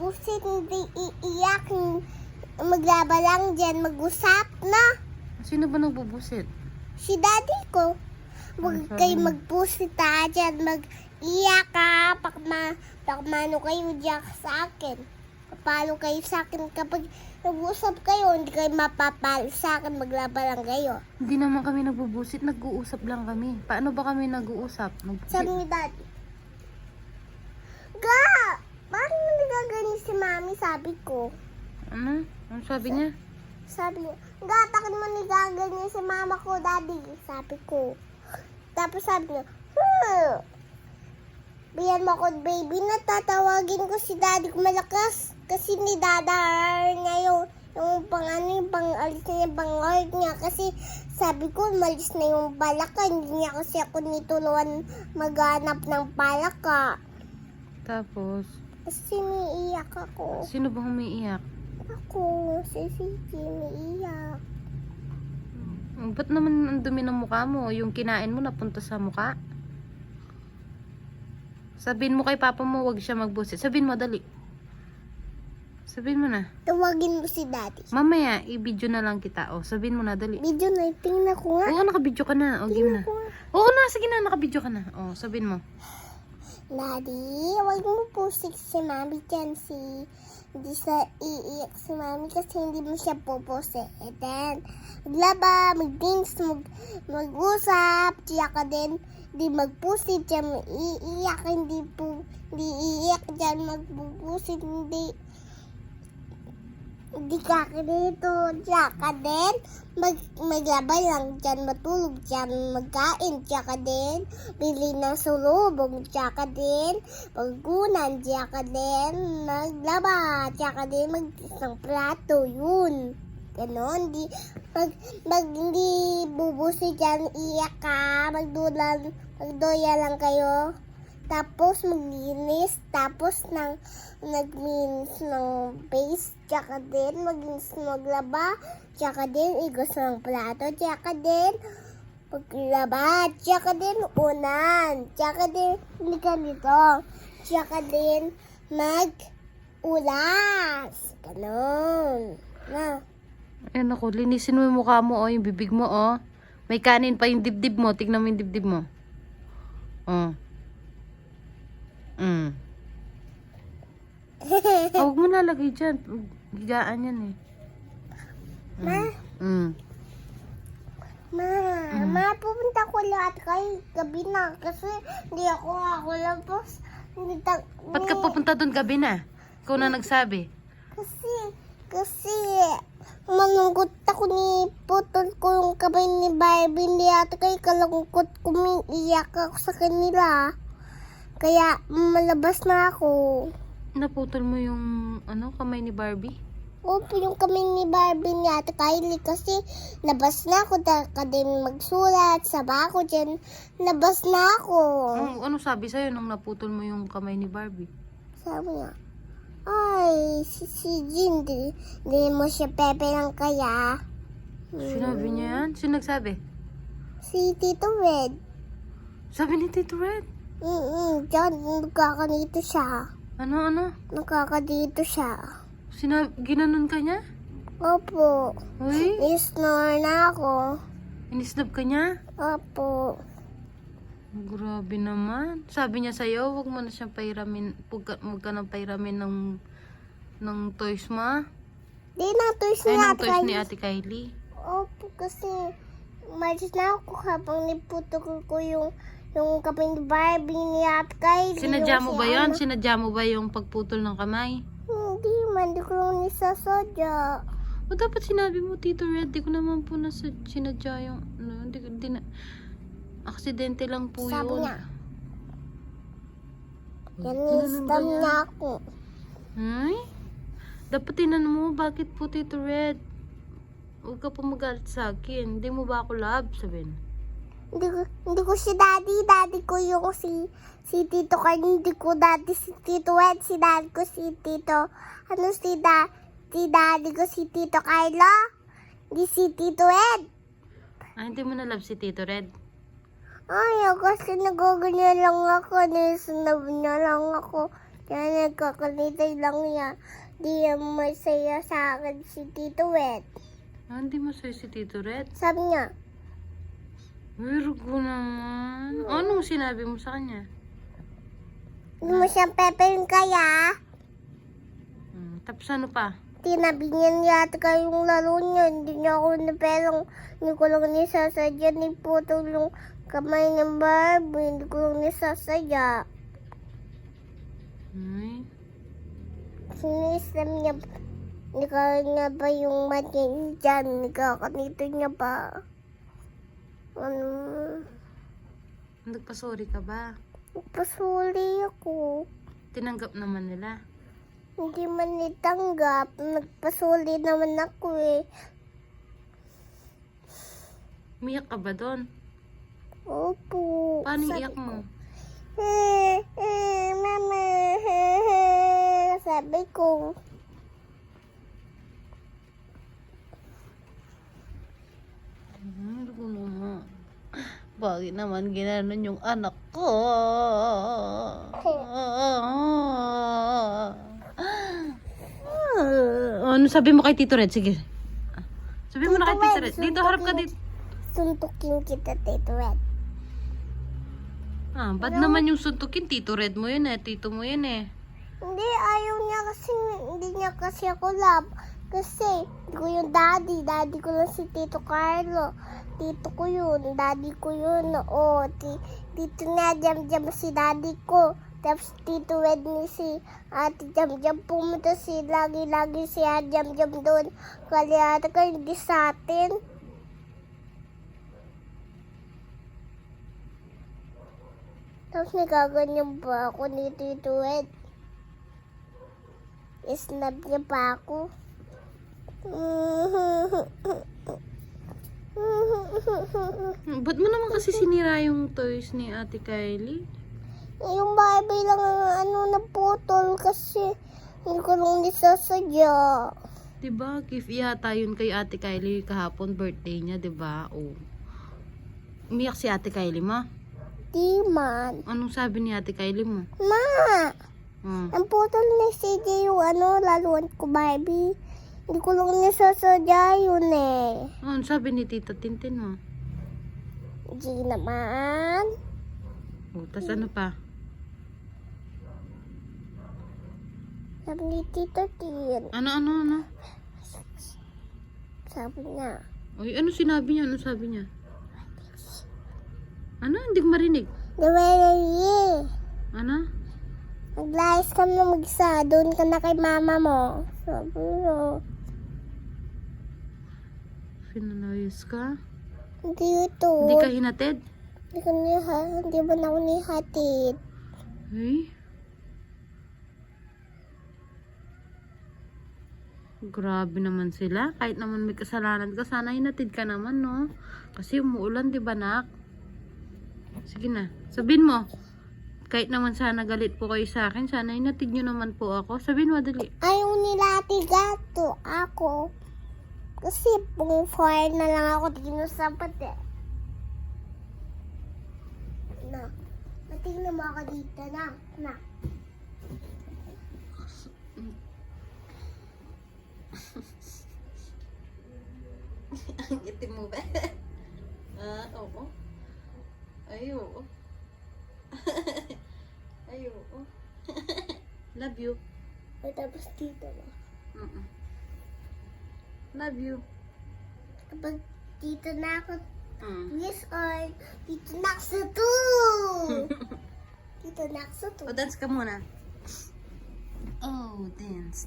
magbusit, hindi iiyak. Maglaba lang dyan, mag-usap na. Sino ba nagbubusit? Si daddy ko. Huwag Ano sabi kayo niya? magbusit ha, dyan mag-iyak ka. Pakmano kayo dyan sa akin. Papalo kayo sa akin kapag nag-usap kayo, hindi kayo mapapalo sa akin, maglaba lang kayo. Hindi naman kami nagbubusit, nag-uusap lang kami. Paano ba kami nag-uusap? Sabi ni daddy. Ga! Bakit mo nagaganin si mami? Sabi ko. Ano? Ano sabi niya? Sabi niya, ga, bakit mo nagaganin si mama ko, daddy? Sabi ko. Tapos sabi niya, Biyan mo ako, baby, natatawagin ko si daddy ko malakas. Kasi ni dadar niya yung pang-alis na yung pang-art niya. Kasi sabi ko, malis na yung palaka. Hindi niya kasi ako nitulungan maghanap ng palaka. Tapos, Kasi niiyak ako. sino bang umiiyak? Ako, si Sisi, niiyak. Ba't naman ang dumi ng mukha mo? Yung kinain mo napunta sa mukha? Sabihin mo kay papa mo, wag siya magbusit. Sabihin mo, dali. Sabihin mo na. Tawagin mo si daddy. Mamaya, i-video na lang kita. O, sabihin mo na, dali. Video na, tingnan ko nga. Oo, nakabidyo ka na. O, game na. Tingnan ko nga. Oo na, sige na, nakabidyo ka na. O, sabihin mo. Daddy, huwag mo pusik si mami dyan hindi sa iiyak si mami kasi hindi mo siya pupusin. And then, maglaba, mag-dance, mag-usap, tiya ka din, hindi magpusit dyan, iiyak, hindi iiyak dyan, magpupusit, hindi ka dito, tiya ka din, maglaba lang dyan, matulog dyan, magkain, tiya ka din, bili ng sulubong, tiya ka din, pagkunan, tiya ka din, maglaba, tiya ka din, mag-isang plato, yun. Ganon, hindi bubusi dyan, iyak ka, magdoya lang kayo. Tapos maglinis, tapos nagminis ng base, tsaka din maglaba, tsaka din igos ng plato, tsaka din maglaba, tsaka din unan, tsaka din hindi ganito, tsaka din mag-ulas. Ganon. Na. Ayan ako, linisin mo yung mukha mo, o, yung bibig mo, o. May kanin pa yung dibdib mo. Tignan mo yung dibdib mo. O. Huwag mo nalagay dyan. Higaan yan eh. Ma, pupunta ko lahat kay gabi na kasi hindi ako lang Ba't ka pupunta doon gabi na? Ikaw na nagsabi. Kasi malungkot ako ni putol ko yung kamay ni Barbie, hindi ata kay kalungkot kumiiyak ako sa kanila. Kaya malabas na ako. Naputol mo yung kamay ni Barbie? Opo, yung kamay ni Barbie ni Ate Kylie kasi labas na ako. Ka din magsulat, saba ako dyan. Labas na ako. Ano sabi sa'yo nung naputol mo yung kamay ni Barbie? Sabi niya, ay, si Jean, di mo siya pepe lang kaya. Sinabi niya yan? Sino nagsabi? Si Tito Red. Sabi ni Tito Red. Diyan, nagkakanito siya. Ano? Nakakadito siya. Ginanon ka niya? Opo. Uy, Isnore na ako. inisnab ka niya? Opo. Grabe naman. Sabi niya sa'yo, huwag mo na siyang pahiramin, huwag ka nang pahiramin ng toys mo. Di na toys Ay, ni ng Ate toys ni Kylie. Ate Kylie. Opo, kasi umalis na ako habang niputo ko yung kaping Barbie ni Ate Kylie. Sinadya mo ba yun? Ano. Sinadya mo ba yung pagputol ng kamay? Hindi man, di ko lang nisasadya. O dapat sinabi mo, Tito Red, di ko naman po sinadya yung, aksidente lang po yun. Sabi niya. Yan Ginanon nistam ka niya? na ako. Ay? Dapat tinan mo, bakit po Tito Red? Huwag ka po magalit sa akin. Hindi mo ba ako love? Sabihin. Hindi ko si daddy ko yung si Tito Carl, hindi ko daddy si Tito Ed, si daddy ko si Tito, si daddy ko si Tito Carlo, hindi si Tito Ed. Hindi mo na love si Tito Red? Ay, kasi nagaganyan lang ako, nisunod niya lang ako, Kaya nagkakalita lang niya. Di yan masaya sa akin si Tito Ed. Ah, hindi mo sa'yo si Tito Red? Sabi niya, Virgo naman. Anong sinabi mo sa kanya? hindi mo siyang pepeng kaya. Tapos ano pa? Tinabi niya yata kayong laro niya. Hindi niya ako naperang. Hindi ko lang nisasadya. Ni putol yung kamay ng Barbie. Hindi ko lang nisasadya. Ay, Sinistem niya. Hindi ka niya ba yung matin dyan? Hindi ka kanito niya ba? Ano? nagpasorry ka ba? Nagpasuli ako. Tinanggap naman nila. Hindi man nitanggap. Nagpasuli naman ako eh. Umiyak ka ba doon? Opo. Paano yung iyak mo? Mama. Sabi ko. Ano naman? Bakit naman ginanon yung anak ko? Ano sabi mo kay Tito Red? Sige. Sabi mo na kay Tito Red. Dito, harap ka dito. Suntukin kita, Tito Red. Ah, ba't naman yung suntukin? Tito Red mo yun eh. Tito mo yun eh. Hindi, ayaw niya kasi, hindi niya kasi ako love. Kasi, hindi ko yung daddy. Daddy ko lang si Tito Carlo. Tito ko yun. Daddy ko yun. Oo, tito na jam-jam si daddy ko. Tapos Tito Red ni si Ate Jam-Jam. Pumunta si lagi-lagi si Ate Jam-Jam doon. Kaya ata ka hindi sa atin. Tapos nagaganyan ba ako ni Tito Ed? Snap niya pa ako. Ba't mo naman kasi sinira yung toys ni Ate Kylie? Yung Barbie lang ang naputol kasi hindi ko lang nisasadya. Diba? Gift yata yun kay Ate Kylie kahapon, birthday niya, diba? Oh. Umiyak si Ate Kylie mo? Di man. Anong sabi ni Ate Kylie mo? Ma! Hmm. Ang putol ni CJ yung laruan ko Barbie. Hindi ko lang nisasadya yun eh. Anong sabi ni Tita Tintin mo? Di naman. Oh, tas ano pa? Sabi ni Tito Tin. Ano? Sabi niya. Uy, ano sinabi niya? Ano sabi niya? Ano? Hindi ko marinig. Nawala Ano? Naglayas ka na mag-isa. Doon ka na kay mama mo. Sabi niya. Pinanayos ka? Hindi ito. Hindi ka hinatid? Hindi ba na ako nihatid? Ay? Grabe naman sila. Kahit naman may kasalanan ka, sana hinatid ka naman, no? Kasi umuulan, di ba, nak? Sige na. Sabihin mo. Kahit naman sana galit po kayo sa akin, sana hinatid nyo naman po ako. Sabihin mo, dali. Ayaw nila gato ako. Kasi pang fire na lang ako ginusapat eh. Na. Matignan mo ako dito na. Na. Ang itim mo ba? Oo. Ay, oo. Ay, oo. Love you. Ay, tapos dito na. Love you. Kapag dito na ako, Mm. yes or dito na ako sa 2. Dito na ako sa 2. O, dance ka muna. Oh, dance.